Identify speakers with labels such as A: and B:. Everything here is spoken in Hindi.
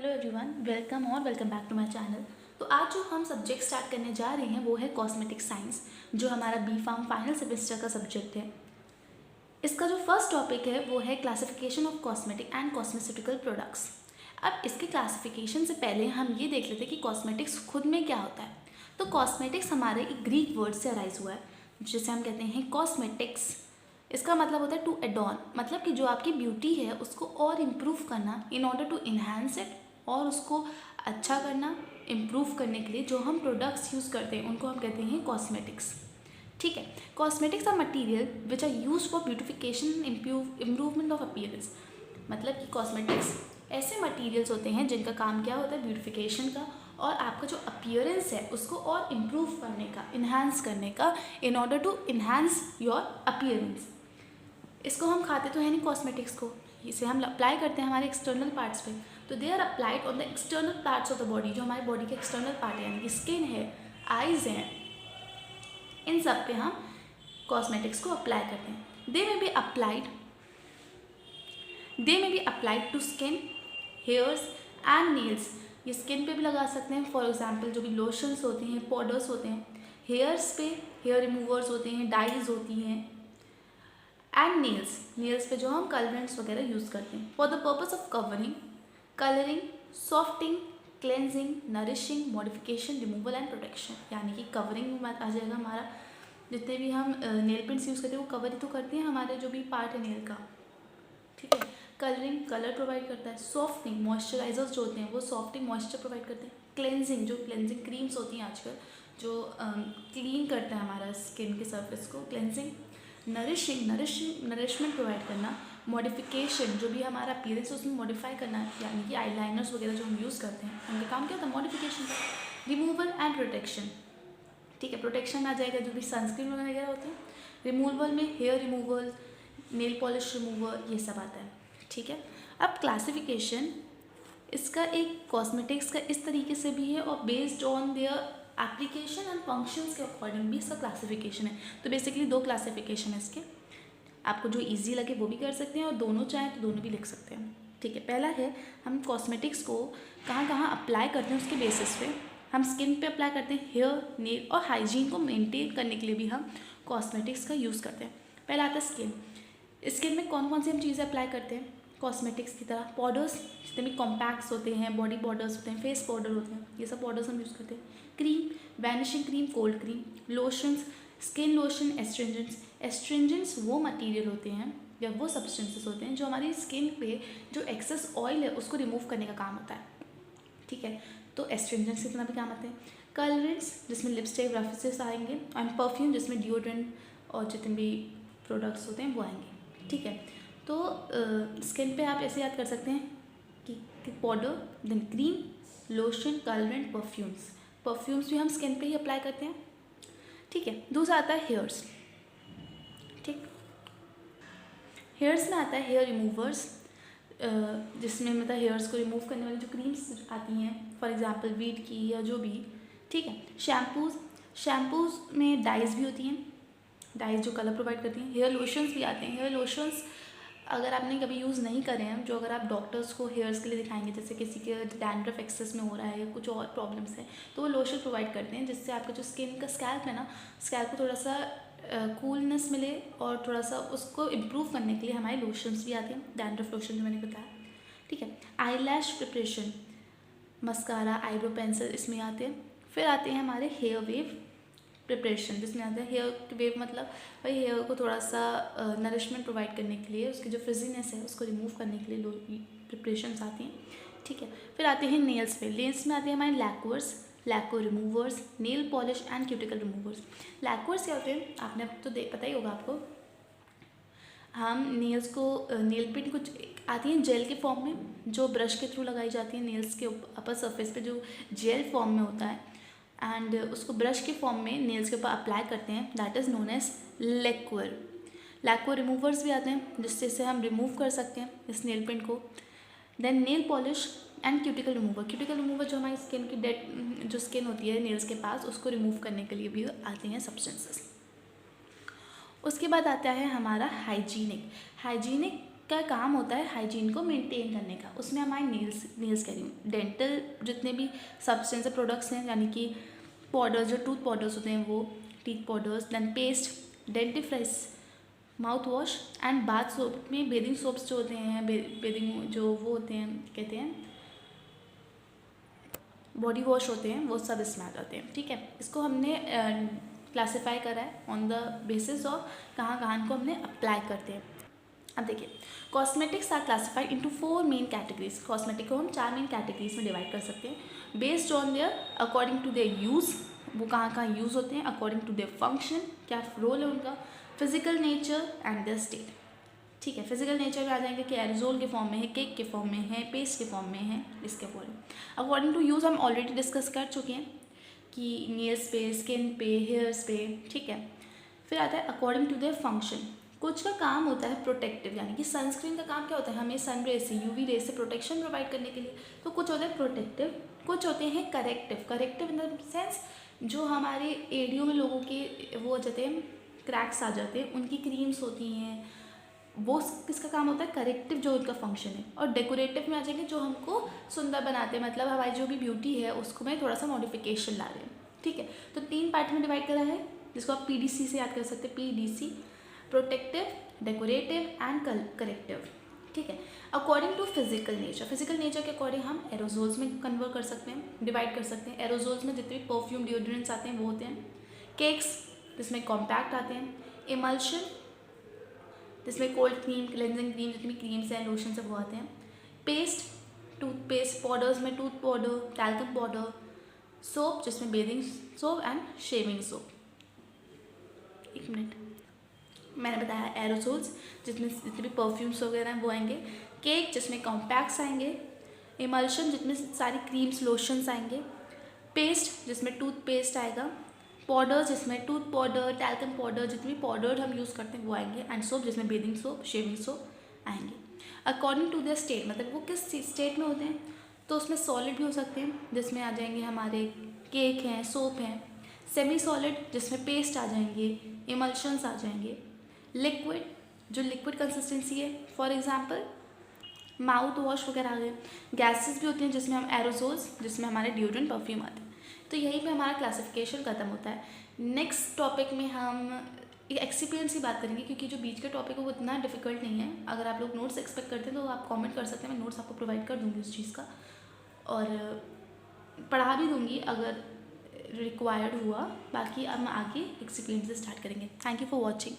A: Hello everyone, welcome back to my channel. तो आज जो हम सब्जेक्ट स्टार्ट करने जा रहे हैं वो है कॉस्मेटिक साइंस, जो हमारा बी फार्म फाइनल सेमेस्टर का सब्जेक्ट है। इसका जो फर्स्ट टॉपिक है वो है classification of cosmetic and cosmetical products. अब इसके क्लासिफिकेशन से पहले हम ये देख लेते हैं कि कॉस्मेटिक्स खुद में क्या होता है। तो कॉस्मेटिक्स हमारे एक ग्रीक वर्ड से अराइज हुआ है, जिसे हम कहते हैं कॉस्मेटिक्स। इसका मतलब होता है टू एडॉन, मतलब कि जो आपकी ब्यूटी है उसको और इम्प्रूव करना, in order to enhance it, और उसको अच्छा करना, इम्प्रूव करने के लिए जो हम प्रोडक्ट्स यूज़ करते हैं उनको हम कहते हैं कॉस्मेटिक्स। ठीक है। Cosmetics are material which are use for beautification improvement of appearance. मतलब कि कॉस्मेटिक्स ऐसे मटीरियल्स होते हैं जिनका काम क्या होता है, ब्यूटिफिकेशन का, और आपका जो अपीयरेंस है उसको और इम्प्रूव करने का, इन्हांस करने का, in order to enhance your appearance. इसको हम खाते तो है नहीं कॉस्मेटिक्स को, इसे हम अप्लाई करते हैं हमारे एक्सटर्नल पार्ट्स पे। तो they are applied on the external parts of the body, जो हमारे बॉडी के एक्सटर्नल पार्ट है, यानी कि स्किन है, आइज हैं, इन सब पे हम कॉस्मेटिक्स को अप्लाई करते हैं। They may be applied to skin, hairs and nails. ये स्किन पे भी लगा सकते हैं, फॉर एग्जाम्पल जो भी लोशंस होते हैं, पाउडर्स होते हैं। हेयर्स पे हेयर रिमूवर्स होते हैं, डाइज होती हैं, एंड नेल्स पे जो हम कलरेंट्स वगैरह यूज़ करते हैं for the purpose of colouring, softening, cleansing, nourishing, modification, removal and protection. यानी कि कवरिंग में आ जाएगा हमारा, जितने भी हम नेल पेंट्स यूज़ करते हैं वो कवर ही तो करते हैं हमारे जो भी पार्ट है नेल का। ठीक है। कलरिंग कलर प्रोवाइड करता है। सॉफ्टिंग मॉइस्चराइजर्स जो होते हैं वो सॉफ्टिंग मॉइस्चर प्रोवाइड करते हैं। क्लेंजिंग जो क्लेंजिंग क्रीम्स होती हैं आजकल, जो क्लीन करता है हमारा स्किन के सर्फेस को, क्लेंजिंग। नरिशमेंट प्रोवाइड करना। मॉडिफिकेशन जो भी हमारा अपीयरेंस है उसमें मॉडिफाई करना, यानी कि आईलाइनर्स वगैरह जो हम यूज़ करते हैं उनका काम क्या होता है, मॉडिफिकेशन का। Removal and protection. ठीक है, प्रोटेक्शन में आ जाएगा जो भी सनस्क्रीन वगैरह होते हैं। रिमूवल में hair removal, nail polish remover, ये सब आता है। ठीक है। अब क्लासिफिकेशन इसका एक कॉस्मेटिक्स का इस तरीके से भी है, और based on their application and functions के अकॉर्डिंग भी इसका क्लासिफिकेशन है। तो बेसिकली दो क्लासिफिकेशन है इसके, आपको जो इजी लगे वो भी कर सकते हैं, और दोनों चाहें तो दोनों भी लिख सकते हैं। ठीक है। पहला है हम कॉस्मेटिक्स को कहाँ कहाँ अप्लाई करते हैं उसके बेसिस पे। हम स्किन पे अप्लाई करते हैं, हेयर, नेल और हाइजीन को मेंटेन करने के लिए भी हम कॉस्मेटिक्स का यूज़ करते हैं। पहला आता है स्किन। स्किन में कौन कौन सी हम चीज़ें अप्लाई करते हैं कॉस्मेटिक्स की तरह? पाउडर्स, जितने भी कॉम्पैक्ट्स होते हैं, बॉडी पाउडर्स होते हैं, फेस पाउडर होते हैं, ये सब पाउडर्स हम यूज़ करते हैं। Cream, vanishing cream, cold cream, lotions, skin lotion, astringents. Astringents वो मटेरियल होते हैं या वो सब्सटेंसेस होते हैं जो हमारी स्किन पे जो एक्सेस ऑयल है उसको रिमूव करने का काम होता है। ठीक है। तो एस्ट्रिंजेंट्स इतना भी काम आते हैं। कलरेंट्स जिसमें लिपस्टिक, ब्रशेस आएंगे, एंड परफ्यूम जिसमें डिओड्रेंट और जितने भी प्रोडक्ट्स होते हैं वो आएंगे। ठीक है। तो स्किन पे आप ऐसे याद कर सकते हैं कि powder, then cream, lotion, colourant, perfumes भी हम स्किन पे ही अप्लाई करते हैं। ठीक है। दूसरा आता है हेयर्स। ठीक, हेयर्स में आता है हेयर रिमूवर्स, जिसमें मतलब हेयर्स को रिमूव करने वाली जो क्रीम्स आती हैं, फॉर एग्जांपल वीट की या जो भी। ठीक है। शैम्पूज़ में डाइज भी होती हैं, डाइज जो कलर प्रोवाइड करती हैं। हेयर लोशंस भी आते हैं। हेयर लोशंस अगर आपने कभी यूज़ नहीं करे हैं, जो अगर आप डॉक्टर्स को हेयर्स के लिए दिखाएंगे, जैसे किसी के डैंड्रफ एक्सेस में हो रहा है या कुछ और प्रॉब्लम्स है, तो वो लोशन प्रोवाइड करते हैं जिससे आपका जो स्किन का स्कैल्प है ना, स्कैल्प को थोड़ा सा कूलनेस मिले, और थोड़ा सा उसको इम्प्रूव करने के लिए हमारे लोशंस भी आते हैं, डैंड्रफ लोशन जो मैंने बताया। ठीक है। Eyelash preparation, mascara, eyebrow pencil इसमें आते हैं। फिर आते हैं हमारे हेयर वेव प्रिपरेशन, जिसमें आता है हेयर वेव, मतलब भाई हेयर को थोड़ा सा नरिशमेंट प्रोवाइड करने के लिए, उसकी जो फ्रिजीनेस है उसको रिमूव करने के लिए प्रिपरेशंस आती हैं। ठीक है। फिर आते हैं नेल्स पे। नेल्स में आते हैं हमारे lacquer removers, nail polish and cuticle removers. Lacquers क्या होते हैं आपने तो पता ही होगा आपको। हम नेल्स को, नेल पेंट कुछ आती है जेल के फॉर्म में, जो ब्रश के थ्रू लगाई जाती है नेल्स के अपर सरफेस पे, जो जेल फॉर्म में होता है, एंड उसको ब्रश के फॉर्म में नेल्स के ऊपर अप्लाई करते हैं, that is known as lacquer removers भी आते हैं जिससे हम रिमूव कर सकते हैं इस नेल पेंट को। Then nail polish and cuticle remover जो हमारी स्किन की डेड जो स्किन होती है नेल्स के पास, उसको रिमूव करने के लिए भी आते हैं सब्सटेंसेस। उसके बाद आता है हमारा हाइजीनिक का काम होता है हाइजीन को मेंटेन करने का। उसमें हमारे नेल्स कह रही हूँ, डेंटल जितने भी सब्सटेंस प्रोडक्ट्स हैं, यानी कि पाउडर्स, जो टूथ पाउडर्स होते हैं वो, teeth powders, then paste, dentifrice, mouthwash and bath soap में बेदिंग सोप्स जो होते हैं, बेदिंग जो वो होते हैं, कहते हैं बॉडी वॉश होते हैं, वो सब इसमें आ जाते हैं। ठीक है, इसको हमने क्लासीफाई करा है ऑन द बेसिस ऑफ कहाँ कहाँ को हमने अप्लाई करते हैं। अब देखिए, cosmetics are classified into 4 main categories. Cosmetic को हम 4 मेन कैटेगरीज में डिवाइड कर सकते हैं based on their according to their use, वो कहाँ कहाँ यूज़ होते हैं, अकॉर्डिंग टू देयर फंक्शन, क्या रोल है उनका, physical nature and their state. ठीक है, फिजिकल नेचर में आ जाएंगे कि एरोजोल के फॉर्म में है, केक के फॉर्म में है, पेस्ट के फॉर्म में है, इसके फॉर्म में। अकॉर्डिंग टू यूज़ हम ऑलरेडी डिस्कस कर चुके हैं कि नेल्स पे, स्किन पे, हेयर्स पे। ठीक है, फिर आता है अकॉर्डिंग टू देयर फंक्शन। कुछ का काम होता है प्रोटेक्टिव, यानी कि सनस्क्रीन का काम क्या होता है, हमें सन रे से, यूवी रे से प्रोटेक्शन प्रोवाइड करने के लिए। तो कुछ होते हैं प्रोटेक्टिव, कुछ होते हैं corrective. Corrective in the sense जो हमारे एडियो में लोगों के वो हो जाते हैं, क्रैक्स आ जाते हैं, उनकी क्रीम्स होती हैं, वो किसका काम होता है, करेक्टिव जो उनका फंक्शन है। और डेकोरेटिव में आ जाएंगे जो हमको सुंदर बनाते हैं, मतलब हमारी जो भी ब्यूटी है उसको में थोड़ा सा मॉडिफिकेशन ला रहे हैं। ठीक है, तो 3 पार्ट में डिवाइड करा है, जिसको आप PDC से याद कर सकते हैं, PDC, protective, decorative and corrective. ठीक है, according to physical nature, physical nature के अकॉर्डिंग हम एरोजोल्स में कन्वर्ट कर सकते हैं, डिवाइड कर सकते हैं। एरोजोल्स में जितने भी परफ्यूम, डिओड्रेंट्स आते हैं वो होते हैं। केक्स जिसमें कॉम्पैक्ट आते हैं। इमल्शन जिसमें कोल्ड क्रीम, क्लेंजिंग क्रीम, जितनी क्रीम्स हैं, लोशन से वो आते हैं। पेस्ट, टूथपेस्ट, पाउडर्स में tooth powder, talcum powder, soap जिसमें bathing soap and shaving soap. 1 minute, मैंने बताया एरोसोल्स जिसमें जितने भी परफ्यूम्स वगैरह हैं वो आएंगे। केक जिसमें कॉम्पैक्ट्स आएंगे। इमल्शन जिसमें सारी क्रीम्स, लोशंस आएंगे। पेस्ट जिसमें टूथपेस्ट आएगा। पाउडर जिसमें टूथ पाउडर, टैल्कम पाउडर, जितनी भी पाउडर हम यूज़ करते हैं वो आएंगे। एंड सोप जिसमें बेदिंग सोप, शेविंग सोप आएंगे। अकॉर्डिंग टू द स्टेट, मतलब वो किस स्टेट में होते हैं, तो उसमें सॉलिड भी हो सकते हैं, जिसमें आ जाएंगे हमारे केक हैं, सोप हैं। सेमी सॉलिड जिसमें पेस्ट आ जाएंगे, इमल्शंस आ जाएंगे। लिक्विड जो लिक्विड कंसिस्टेंसी है, फॉर एग्जांपल माउथ वॉश वगैरह आ गए। गैसेस भी होती हैं जिसमें हम एरोसोल्स, जिसमें हमारे डिओड्रेंट, परफ्यूम आते हैं। तो यहीं पे हमारा क्लासिफिकेशन खत्म होता है। नेक्स्ट टॉपिक में हम एक्सपीरियंस की बात करेंगे, क्योंकि जो बीच का टॉपिक है वो इतना डिफिकल्ट नहीं है। अगर आप लोग नोट्स एक्सपेक्ट करते हैं तो आप कमेंट कर सकते हैं, मैं नोट्स आपको प्रोवाइड कर दूँगी उस चीज़ का, और पढ़ा भी दूँगी अगर रिक्वायर्ड हुआ। बाकी अब हम आगे एक्सपीरियंस से स्टार्ट करेंगे। Thank you for watching.